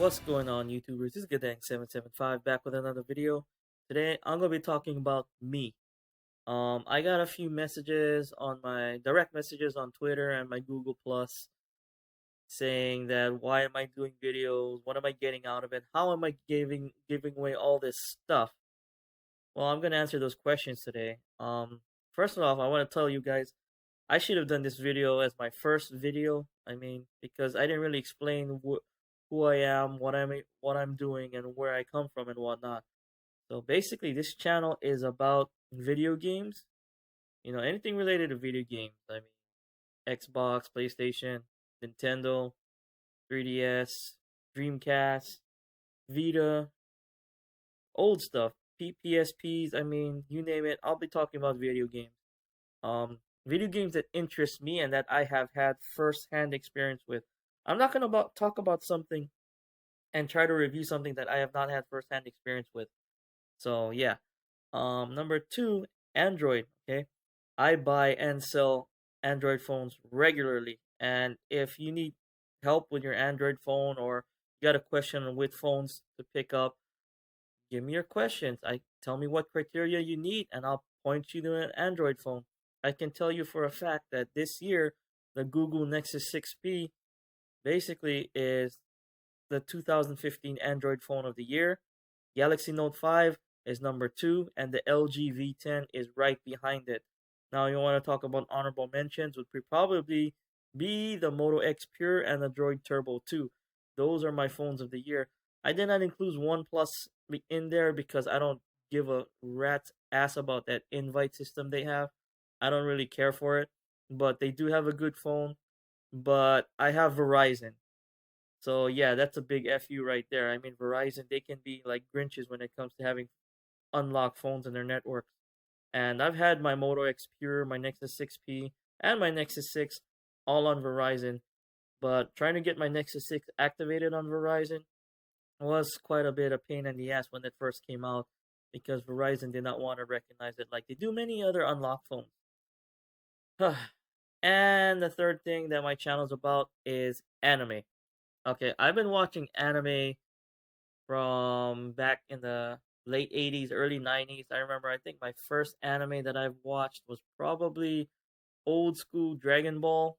What's going on, YouTubers? This is Guddang775 back with another video. Today, I'm gonna be talking about me. I got a few messages on my direct messages on Twitter and my Google Plus saying that why am I doing videos? What am I getting out of it? How am I giving away all this stuff? Well, I'm gonna answer those questions today. First off, I want to tell you guys I should have done this video as my first video. Because I didn't really explain who I am, what I'm doing, and where I come from and whatnot. So basically, this channel is about video games. Anything related to video games. Xbox, PlayStation, Nintendo, 3DS, Dreamcast, Vita, old stuff, PSPs. You name it. I'll be talking about video games. Video games that interest me and that I have had first-hand experience with. I'm not gonna talk about something and try to review something that I have not had first-hand experience with. So yeah. Number two, Android. Okay, I buy and sell Android phones regularly, and if you need help with your Android phone or you got a question on which phones to pick up, give me your questions. Tell me what criteria you need, and I'll point you to an Android phone. I can tell you for a fact that this year, the Google Nexus 6P basically is the 2015 Android phone of the year. Galaxy Note 5 is number 2, and the LG V10 is right behind it. Now, you want to talk about honorable mentions, would probably be the Moto X Pure and the Droid Turbo 2. Those are my phones of the year. I did not include OnePlus in there because I don't give a rat's ass about that invite system they have. I don't really care for it, but they do have a good phone. But I have Verizon. So yeah, that's a big FU right there. Verizon, they can be like Grinches when it comes to having unlocked phones in their networks. And I've had my Moto X Pure, my Nexus 6P, and my Nexus 6 all on Verizon. But trying to get my Nexus 6 activated on Verizon was quite a bit of pain in the ass when it first came out because Verizon did not want to recognize it like they do many other unlocked phones. And the third thing that my channel is about is anime. Okay, I've been watching anime from back in the late 80s, early 90s. I remember, I think my first anime that I've watched was probably old school Dragon Ball.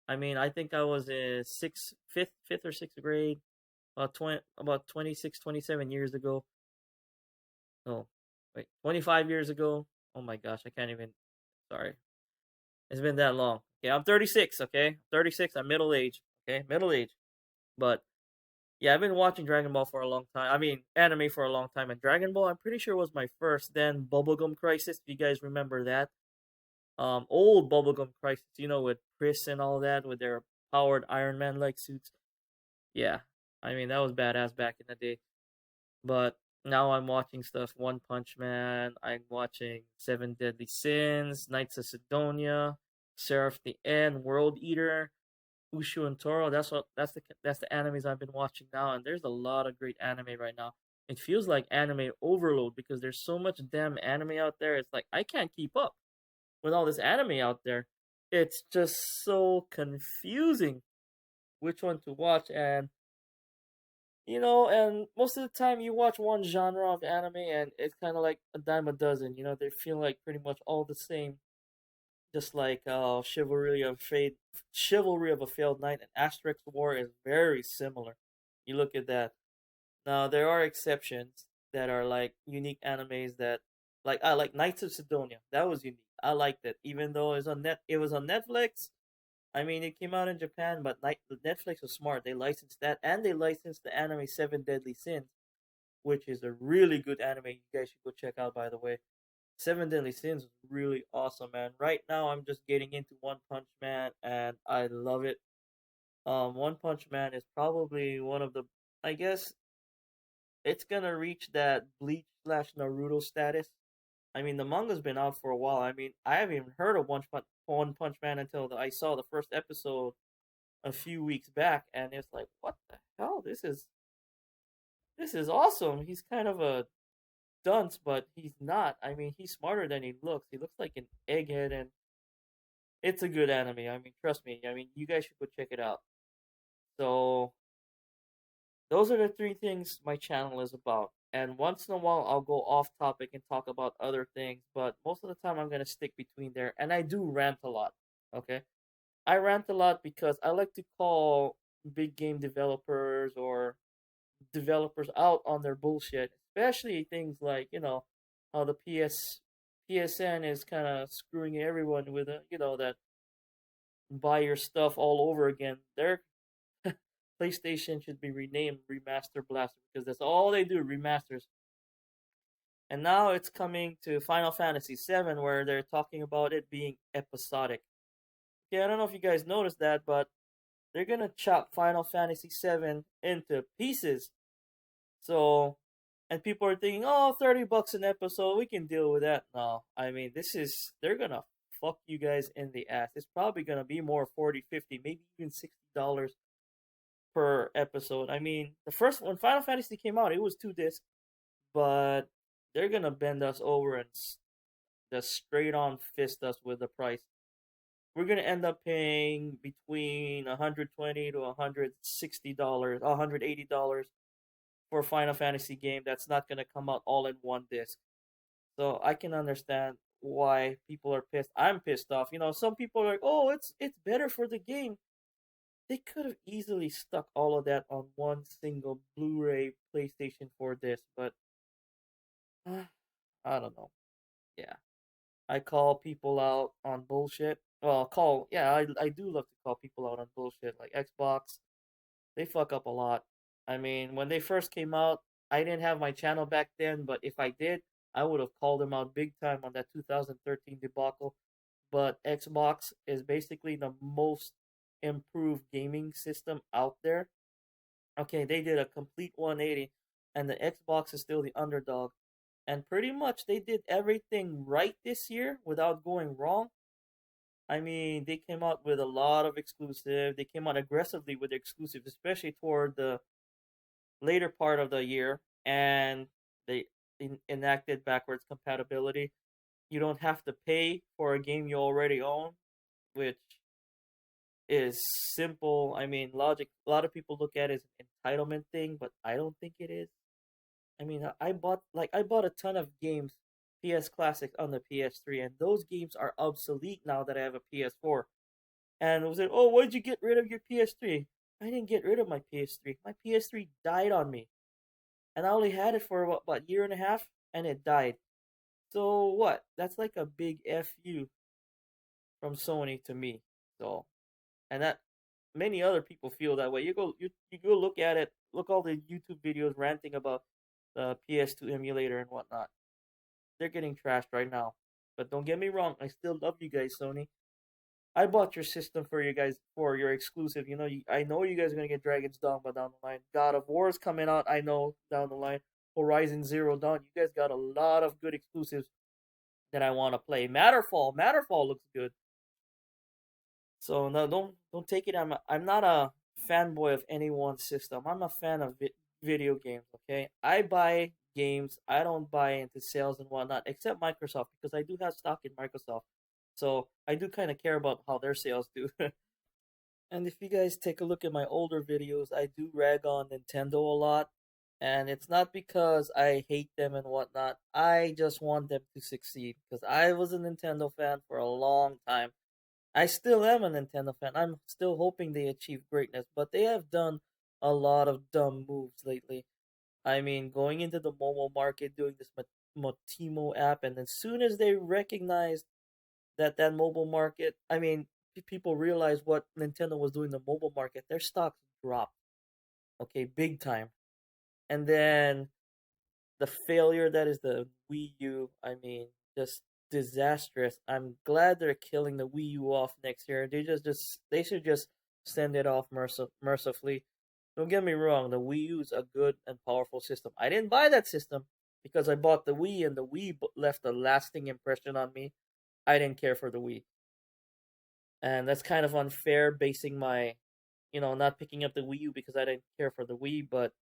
I think I was in fifth or sixth grade, about 26, 27 years ago. No, wait, 25 years ago. Oh my gosh, I can't even. Sorry, it's been that long. Okay, I'm 36. Okay, 36. I'm middle age. Okay, middle age. But yeah, I've been watching Dragon Ball for a long time. Anime for a long time. And Dragon Ball, I'm pretty sure was my first. Then Bubblegum Crisis, if you guys remember that. Old Bubblegum Crisis, with Chris and all that, with their powered Iron Man like suits. Yeah, that was badass back in the day. But now I'm watching stuff. One Punch Man. I'm watching Seven Deadly Sins, Knights of Sidonia, Seraph the End, World Eater. Ushu and Toro. That's the animes I've been watching now, and there's a lot of great anime right now. It feels like anime overload because there's so much damn anime out there. It's like I can't keep up with all this anime out there. It's just so confusing which one to watch, and and most of the time you watch one genre of anime, and it's kind of like a dime a dozen. They feel like pretty much all the same, just like Chivalry of a Failed Knight and Asterix War is very similar. You look at that. Now there are exceptions that are like unique animes that, like I like Knights of Sidonia. That was unique. I liked it, even though it was on Netflix. It came out in Japan, but Netflix was smart. They licensed that, and they licensed the anime Seven Deadly Sins, which is a really good anime. You guys should go check out, by the way. Seven Deadly Sins is really awesome, man. Right now, I'm just getting into One Punch Man, and I love it. One Punch Man is probably one of the. I guess it's gonna reach that Bleach slash Naruto status. The manga's been out for a while. I haven't even heard of One Punch Man until I saw the first episode a few weeks back, and it's like, what the hell? This is awesome. He's kind of a dunce, but he's not. He's smarter than he looks. He looks like an egghead, and it's a good anime. Trust me. You guys should go check it out. So those are the three things my channel is about. And once in a while, I'll go off topic and talk about other things, but most of the time, I'm gonna stick between there. And I do rant a lot. Okay, I rant a lot because I like to call big game developers or developers out on their bullshit, especially things like how the PSN is kind of screwing everyone with that buy your stuff all over again. Their PlayStation should be renamed Remaster Blaster because that's all they do, remasters. And now it's coming to Final Fantasy VII, where they're talking about it being episodic. Okay, I don't know if you guys noticed that, but they're gonna chop Final Fantasy VII into pieces. So, and people are thinking, oh, $30 an episode, we can deal with that. No, I mean, they're gonna fuck you guys in the ass. It's probably gonna be more 40, 50, maybe even $60 per episode. I mean, the first when Final Fantasy came out, it was 2 discs, but they're gonna bend us over and just straight on fist us with the price. We're gonna end up paying between $120 to $160, $180 for a Final Fantasy game that's not gonna come out all in one disc. So I can understand why people are pissed. I'm pissed off. Some people are like, "Oh, it's better for the game." They could have easily stuck all of that on one single Blu-ray PlayStation 4 disc, but I don't know. Yeah, I call people out on bullshit. Well, I do love to call people out on bullshit. Like Xbox, they fuck up a lot. I mean, when they first came out, I didn't have my channel back then, but if I did, I would have called them out big time on that 2013 debacle. But Xbox is basically the most improved gaming system out there. Okay, they did a complete 180, and the Xbox is still the underdog. And pretty much they did everything right this year without going wrong. I mean, they came out with a lot of exclusive. They came out aggressively with exclusive, especially toward the later part of the year, and they enacted backwards compatibility. You don't have to pay for a game you already own, which is simple. I mean, logic. A lot of people look at it as an entitlement thing, but I don't think it is. I mean, I bought a ton of games, PS Classic on the PS3, and those games are obsolete now that I have a PS4. And it was like, oh, why'd you get rid of your PS3? I didn't get rid of my PS3. My PS3 died on me, and I only had it for about a year and a half, and it died. So what? That's like a big fu from Sony to me. So, and that many other people feel that way. You go look at it, look all the YouTube videos ranting about the PS2 emulator and whatnot. They're getting trashed right now. But don't get me wrong, I still love you guys, Sony. I bought your system for you guys for your exclusive. I know you guys are gonna get Dragon's Dogma down the line. God of War is coming out. I know down the line. Horizon Zero Dawn. You guys got a lot of good exclusives that I want to play. Matterfall looks good. So no, don't take it. I'm not a fanboy of any one system. I'm a fan of video games. Okay, I buy games. I don't buy into sales and whatnot, except Microsoft because I do have stock in Microsoft. So I do kind of care about how their sales do. And if you guys take a look at my older videos, I do rag on Nintendo a lot. And it's not because I hate them and whatnot. I just want them to succeed because I was a Nintendo fan for a long time. I still am a Nintendo fan. I'm still hoping they achieve greatness, but they have done a lot of dumb moves lately. I mean, going into the mobile market, doing this Motimo app, and as soon as they recognized that mobile market, I mean, people realized what Nintendo was doing in the mobile market, their stocks dropped. Okay, big time. And then the failure that is the Wii U, I mean, just disastrous. I'm glad they're killing the Wii U off next year. They should just send it off mercifully. Don't get me wrong, the Wii U is a good and powerful system. I didn't buy that system because I bought the Wii and the Wii left a lasting impression on me. I didn't care for the Wii. And that's kind of unfair basing my, not picking up the Wii U because I didn't care for the Wii, but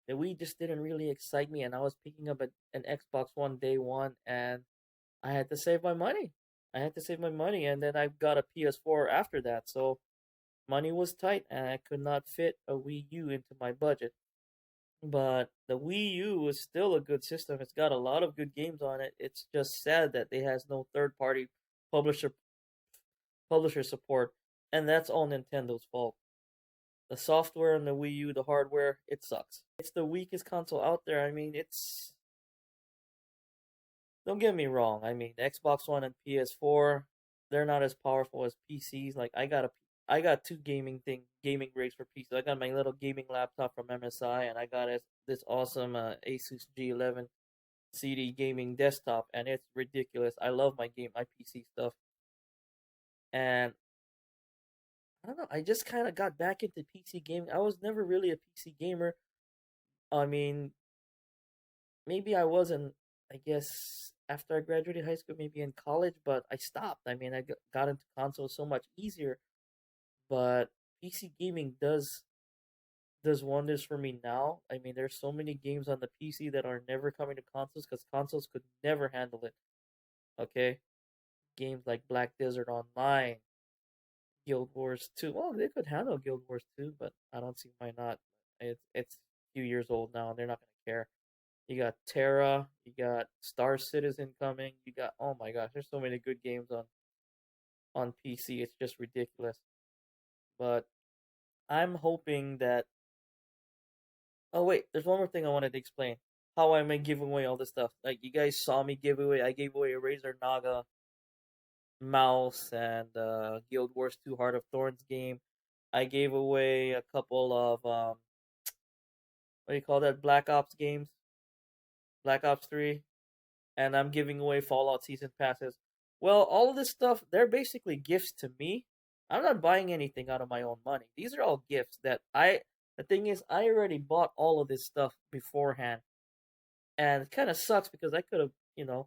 the Wii just didn't really excite me, and I was picking up an Xbox One day one, and I had to save my money. And then I got a PS4 after that, so money was tight, and I could not fit a Wii U into my budget. But the Wii U is still a good system. It's got a lot of good games on it. It's just sad that it has no third party publisher publisher support, and that's all Nintendo's fault. The software on the Wii U, the hardware, it sucks. It's the weakest console out there. I mean, it's don't get me wrong. I mean, the Xbox One and PS4, they're not as powerful as PCs. Like I got two gaming rigs for PCs. I got my little gaming laptop from MSI, and I got this awesome Asus G11 CD gaming desktop, and it's ridiculous. I love my PC stuff, and I don't know. I just kind of got back into PC gaming. I was never really a PC gamer. I mean, maybe I wasn't. I guess after I graduated high school, maybe in college, but I stopped. I mean, I got into consoles so much easier. But PC gaming does wonders for me now. I mean, there's so many games on the PC that are never coming to consoles because consoles could never handle it. Okay, games like Black Desert Online, Guild Wars 2. Well, they could handle Guild Wars 2, but I don't see why not. It's a few years old now, and they're not gonna care. You got Terra, you got Star Citizen coming. You got oh my gosh, there's so many good games on PC. It's just ridiculous. But I'm hoping that. Oh wait, there's one more thing I wanted to explain. How I may give away all this stuff. Like you guys saw me give away. I gave away a Razer Naga mouse and Guild Wars 2 Heart of Thorns game. I gave away a couple of what do you call that? Black Ops games, Black Ops 3, and I'm giving away Fallout season passes. Well, all of this stuff, they're basically gifts to me. I'm not buying anything out of my own money. These are all gifts that I the thing is I already bought all of this stuff beforehand. And it kind of sucks because I could have,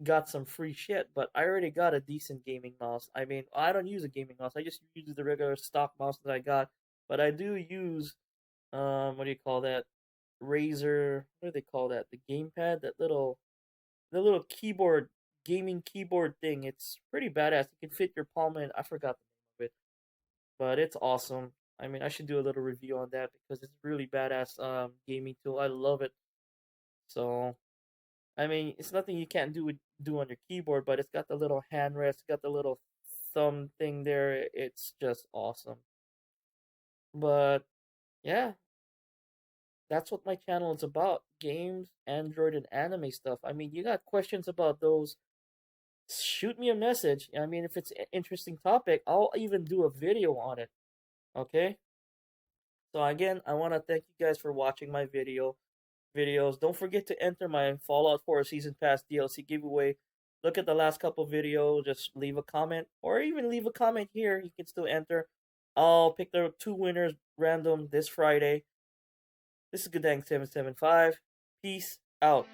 got some free shit, but I already got a decent gaming mouse. I mean, I don't use a gaming mouse. I just use the regular stock mouse that I got, but I do use what do you call that? Razer, what do they call that? The gamepad, the little keyboard, gaming keyboard thing. It's pretty badass. You can fit your palm in. I forgot the name of it, but it's awesome. I mean, I should do a little review on that because it's really badass gaming tool. I love it. So I mean, it's nothing you can't do on your keyboard, but it's got the little hand rest, got the little thumb thing there. It's just awesome. But yeah, that's what my channel is about: games, Android, and anime stuff. I mean, you got questions about those? Shoot me a message. I mean, if it's an interesting topic, I'll even do a video on it. Okay. So again, I want to thank you guys for watching my videos. Don't forget to enter my Fallout 4 Season Pass DLC giveaway. Look at the last couple videos. Just leave a comment, or even leave a comment here. You can still enter. I'll pick the two winners random this Friday. This is Guddang775. Peace out.